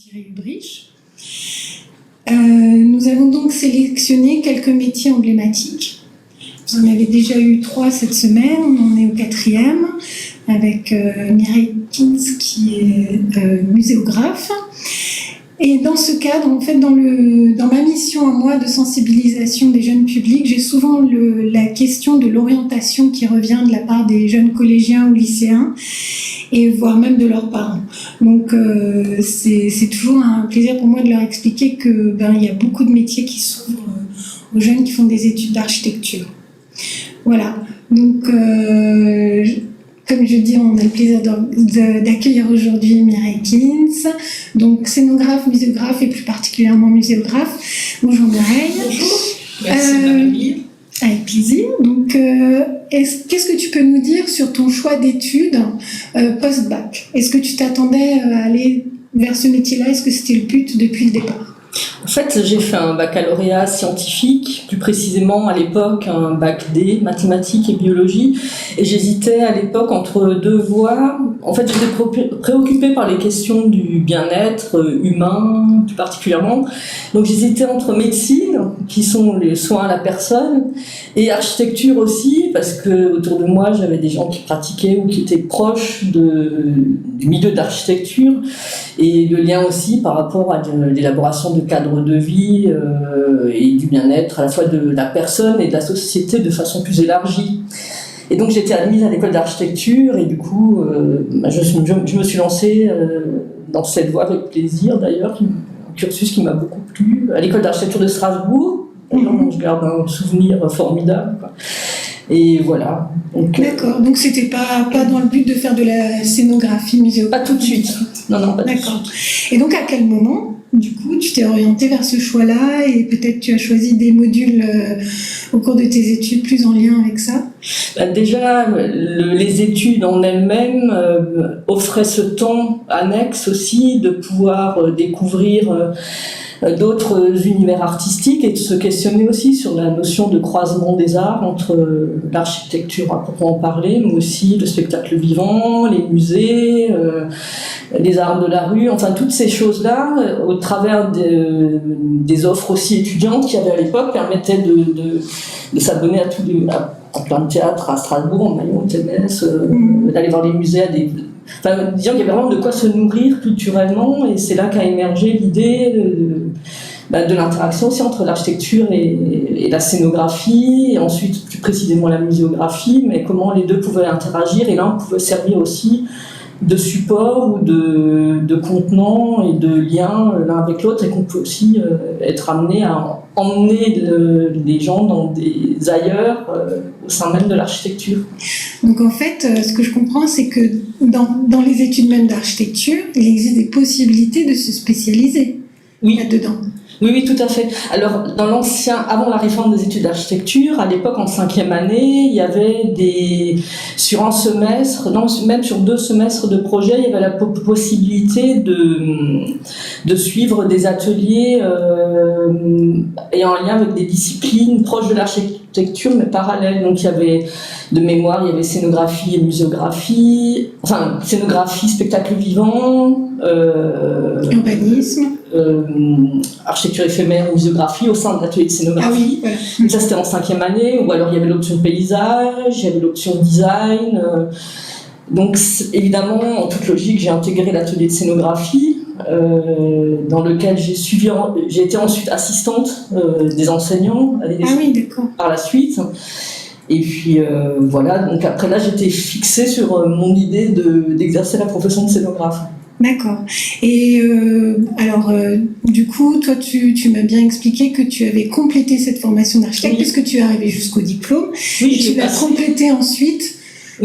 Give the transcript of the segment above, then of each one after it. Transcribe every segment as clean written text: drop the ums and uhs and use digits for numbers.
Thierry Hubrich. Nous avons donc sélectionné quelques métiers emblématiques. Vous en avez déjà eu 3 cette semaine, on en est au 4e avec Mireille Kins qui est muséographe. Et dans ce cadre, en fait, dans ma mission à moi de sensibilisation des jeunes publics, j'ai souvent la question de l'orientation qui revient de la part des jeunes collégiens ou lycéens, et voire même de leurs parents. Donc c'est toujours un plaisir pour moi de leur expliquer que il y a beaucoup de métiers qui s'ouvrent aux jeunes qui font des études d'architecture. Voilà. Donc comme je dis, on a le plaisir d'accueillir aujourd'hui Mireille Kins, donc scénographe, muséographe et plus particulièrement muséographe. Bonjour Mireille. Bonjour. Merci de m'accueillir. Avec plaisir. Donc, qu'est-ce que tu peux nous dire sur ton choix d'études post-bac? Est-ce que tu t'attendais à aller vers ce métier-là? Est-ce que c'était le but depuis le départ? En fait, j'ai fait un baccalauréat scientifique, plus précisément à l'époque un bac D, mathématiques et biologie, et j'hésitais à l'époque entre 2 voies. En fait, j'étais préoccupée par les questions du bien-être humain, plus particulièrement. Donc j'hésitais entre médecine, qui sont les soins à la personne, et architecture aussi, parce que autour de moi, j'avais des gens qui pratiquaient ou qui étaient proches du milieu d'architecture, et le lien aussi par rapport à l'élaboration de cadres de vie et du bien-être à la fois de la personne et de la société de façon plus élargie. Et donc j'étais admise à l'école d'architecture et du coup je me suis lancée dans cette voie avec plaisir d'ailleurs, un cursus qui m'a beaucoup plu, à l'école d'architecture de Strasbourg, dont je garde un souvenir formidable, quoi. Et voilà. D'accord, donc c'était pas dans le but de faire de la scénographie muséographique? Pas tout de suite. Non, pas tout de suite. D'accord. Et donc à quel moment, du coup, tu t'es orientée vers ce choix-là et peut-être tu as choisi des modules au cours de tes études plus en lien avec ça? Déjà, les études en elles-mêmes offraient ce temps annexe aussi de pouvoir découvrir d'autres univers artistiques et de se questionner aussi sur la notion de croisement des arts entre l'architecture à proprement parler, mais aussi le spectacle vivant, les musées, les arts de la rue, enfin toutes ces choses-là, au travers des offres aussi étudiantes qu'il y avait à l'époque, permettaient de s'abonner à plein de théâtres à Strasbourg, en Maillot, au TMS, d'aller voir les musées, enfin, disons qu'il y avait vraiment de quoi se nourrir culturellement, et c'est là qu'a émergé l'idée de l'interaction aussi entre l'architecture et la scénographie, et ensuite plus précisément la muséographie, mais comment les deux pouvaient interagir, et l'un pouvait servir aussi de support ou de contenant et de lien l'un avec l'autre, et qu'on peut aussi être amené à emmener les gens dans des ailleurs au sein même de l'architecture. Donc en fait, ce que je comprends, c'est que dans les études même d'architecture, il existe des possibilités de se spécialiser là-dedans. Oui, tout à fait. Alors, avant la réforme des études d'architecture, à l'époque, en 5e année, il y avait sur un semestre, non, même sur 2 semestres de projet, il y avait la possibilité de suivre des ateliers ayant un lien avec des disciplines proches de l'architecture, mais parallèles. Donc, il y avait, de mémoire, il y avait scénographie et muséographie, enfin, scénographie, spectacle vivant, urbanisme, architecture éphémère, muséographie au sein de l'atelier de scénographie. Ah oui, voilà. Donc ça, c'était en 5e année, ou alors il y avait l'option paysage, il y avait l'option design. Donc évidemment, en toute logique, j'ai intégré l'atelier de scénographie, dans lequel j'ai été ensuite assistante des enseignants par la suite. Et puis voilà, donc après là, j'étais fixée sur mon idée d'exercer la profession de scénographe. D'accord. Et du coup, toi, tu m'as bien expliqué que tu avais complété cette formation d'architecte, puisque tu es arrivé jusqu'au diplôme. Oui, et tu l'as complété ensuite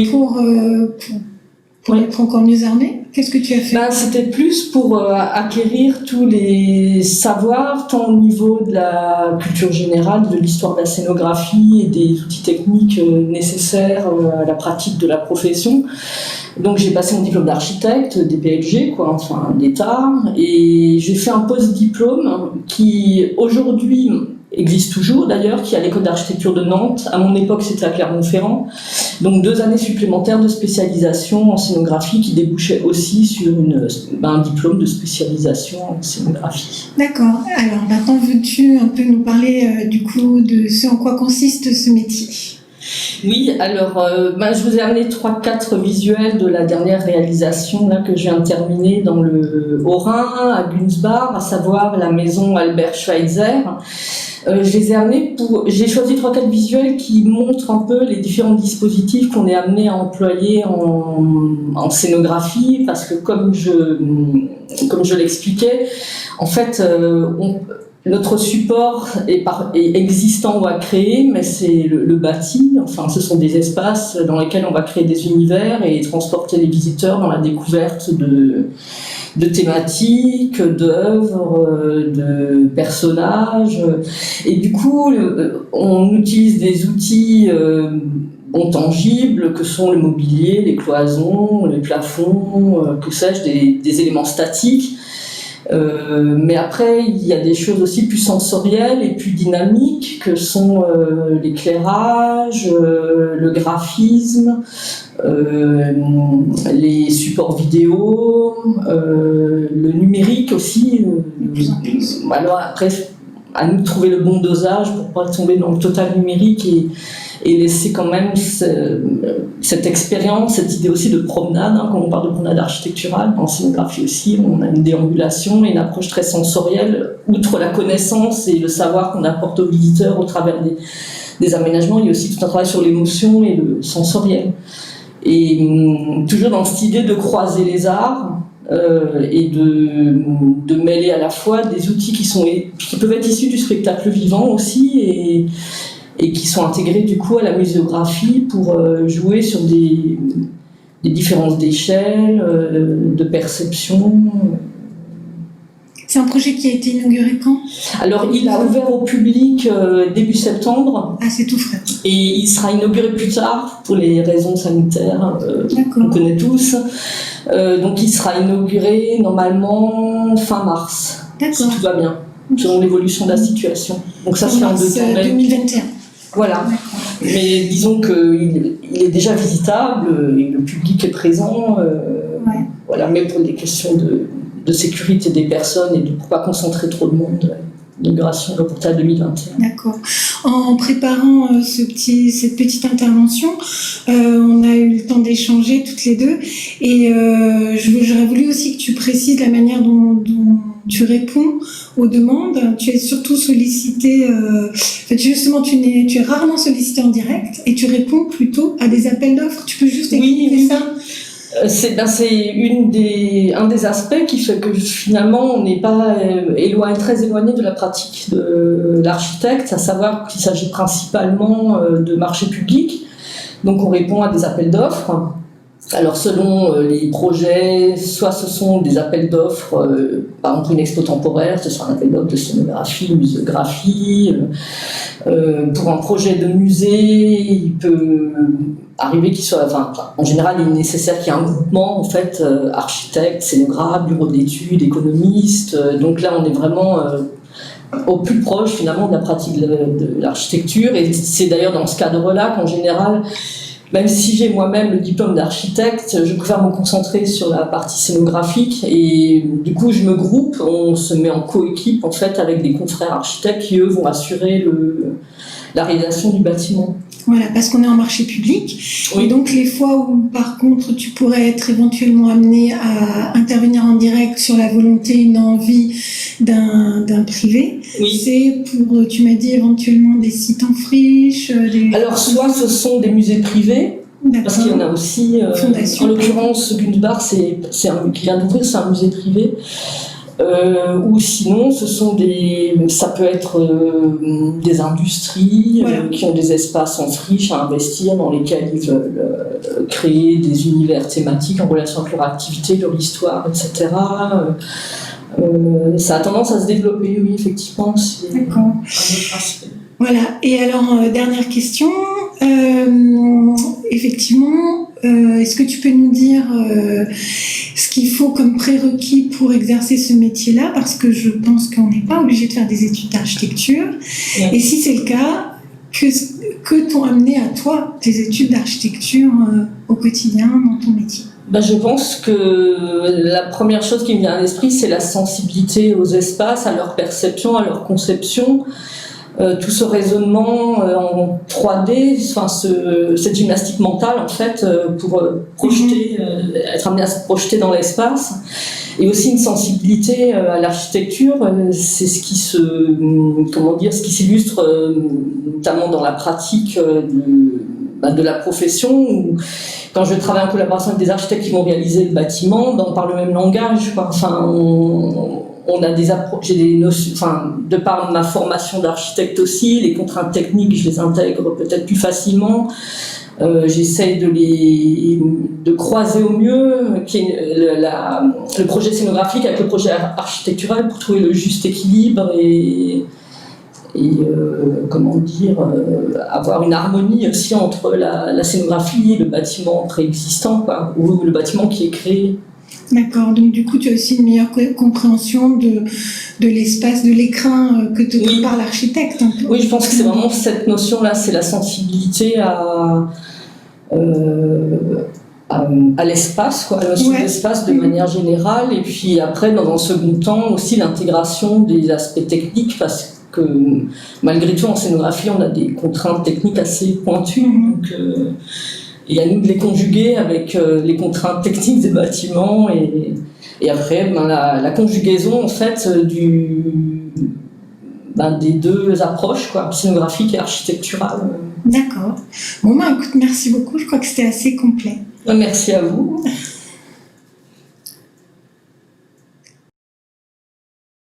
pour être encore mieux armé. Qu'est-ce que tu as fait? C'était plus pour acquérir tous les savoirs, tant au niveau de la culture générale, de l'histoire de la scénographie et des outils techniques nécessaires à la pratique de la profession. Donc j'ai passé mon diplôme d'architecte, DPLG, d'État, et j'ai fait un post-diplôme qui aujourd'hui existe toujours d'ailleurs, qui est à l'école d'architecture de Nantes. À mon époque, c'était à Clermont-Ferrand. Donc 2 années supplémentaires de spécialisation en scénographie qui débouchaient aussi sur un diplôme de spécialisation en scénographie. D'accord. Alors maintenant, veux-tu un peu nous parler du coup de ce en quoi consiste ce métier? Oui, alors je vous ai amené 3-4 visuels de la dernière réalisation là, que je viens de terminer dans le Haut-Rhin, à Günzbach, à savoir la maison Albert Schweitzer. Je les ai amenés j'ai choisi 3-4 visuels qui montrent un peu les différents dispositifs qu'on est amené à employer en scénographie, parce que comme je l'expliquais, en fait, notre support est existant ou à créer, mais c'est le bâti. Enfin, ce sont des espaces dans lesquels on va créer des univers et transporter les visiteurs dans la découverte de thématiques, d'œuvres, de personnages. Et du coup, on utilise des outils tangibles que sont le mobilier, les cloisons, les plafonds, que sais-je, des éléments statiques. Mais après, il y a des choses aussi plus sensorielles et plus dynamiques que sont l'éclairage, le graphisme, les supports vidéo, le numérique aussi. Alors après, à nous de trouver le bon dosage pour pas tomber dans le total numérique et laisser quand même cette expérience, cette idée aussi de promenade, quand on parle de promenade architecturale, en scénographie aussi, on a une déambulation et une approche très sensorielle, outre la connaissance et le savoir qu'on apporte aux visiteurs au travers des aménagements, il y a aussi tout un travail sur l'émotion et le sensoriel. Et toujours dans cette idée de croiser les arts, et de mêler à la fois des outils qui peuvent être issus du spectacle vivant aussi et qui sont intégrés du coup à la muséographie pour jouer sur des différences d'échelle, de perception. C'est un projet qui a été inauguré quand? Alors, il a ouvert au public début septembre. Ah, c'est tout frais. Et il sera inauguré plus tard pour les raisons sanitaires qu'on connaît tous. Donc, il sera inauguré normalement fin mars, si tout va bien, selon l'évolution de la situation. Donc, ça se fait en 2 temps. 2021. Voilà. Mais disons qu'il est déjà visitable et le public est présent. Ouais. Voilà. Mais pour des questions de sécurité des personnes et de ne pas concentrer trop de monde, l'inauguration est reportée à 2021. D'accord. En préparant cette petite intervention, on a eu le temps d'échanger toutes les deux et j'aurais voulu aussi que tu précises la manière dont tu réponds aux demandes. Tu es surtout sollicité, justement tu es rarement sollicité en direct et tu réponds plutôt à des appels d'offres. Tu peux juste expliquer ça? C'est un des aspects qui fait que finalement on n'est pas très éloigné de la pratique de l'architecte, à savoir qu'il s'agit principalement de marché public. Donc on répond à des appels d'offres. Alors selon les projets, soit ce sont des appels d'offres, par exemple une expo temporaire, ce sera un appel d'offres de scénographie, muséographie. Pour un projet de musée, il peut arriver qu'il soit, en général, il est nécessaire qu'il y ait un groupement, en fait, architecte, scénographe, bureau d'études, économiste. Donc là, on est vraiment au plus proche, finalement, de la pratique de l'architecture. Et c'est d'ailleurs dans ce cadre-là qu'en général, même si j'ai moi-même le diplôme d'architecte, je préfère me concentrer sur la partie scénographique et du coup je me groupe, on se met en coéquipe en fait avec des confrères architectes qui eux vont assurer la réalisation du bâtiment. Voilà, parce qu'on est en marché public. Oui. Et donc les fois où par contre tu pourrais être éventuellement amené à intervenir en direct sur la volonté, une envie d'un privé, oui. C'est pour, tu m'as dit éventuellement des sites en friche, Alors soit ce sont des musées privés, parce qu'il y en a aussi, en l'occurrence Günzbach qui vient d'ouvrir, c'est un musée privé. Ou sinon, ça peut être des industries qui ont des espaces en friche à investir, dans lesquels ils veulent créer des univers thématiques en relation avec leur activité, leur histoire, etc. Ça a tendance à se développer, oui, effectivement. C'est D'accord. un autre aspect. Voilà. Et alors, dernière question. Effectivement, est-ce que tu peux nous dire ce qu'il faut comme prérequis pour exercer ce métier-là? Parce que je pense qu'on n'est pas obligé de faire des études d'architecture. Ouais. Et si c'est le cas, que t'ont amené à toi tes études d'architecture au quotidien dans ton métier? Je pense que la première chose qui me vient à l'esprit, c'est la sensibilité aux espaces, à leur perception, à leur conception. Tout ce raisonnement en 3D, cette gymnastique mentale en fait, pour projeter, être amené à se projeter dans l'espace, et aussi une sensibilité à l'architecture. C'est ce qui s'illustre notamment dans la pratique de la profession, où quand je travaille en collaboration avec des architectes qui vont réaliser le bâtiment, on parle le même langage, quoi. Enfin, on a des approches, j'ai des notions, de par ma formation d'architecte aussi, les contraintes techniques, je les intègre peut-être plus facilement. J'essaye de croiser au mieux le projet scénographique avec le projet architectural pour trouver le juste équilibre et avoir une harmonie aussi entre la scénographie et le bâtiment préexistant, quoi, ou le bâtiment qui est créé. D'accord, donc du coup tu as aussi une meilleure compréhension de l'espace, de l'écran que te prépare l'architecte. Oui, je pense que c'est vraiment cette notion-là, c'est la sensibilité à l'espace, quoi, la notion d'espace de manière générale, et puis après, dans un second temps, aussi l'intégration des aspects techniques, parce que malgré tout, en scénographie, on a des contraintes techniques assez pointues, donc et à nous de les conjuguer avec les contraintes techniques des bâtiments, et après, la conjugaison, en fait, des deux approches, quoi, scénographique et architecturale. D'accord. Bon, écoute, merci beaucoup, je crois que c'était assez complet. Merci à vous.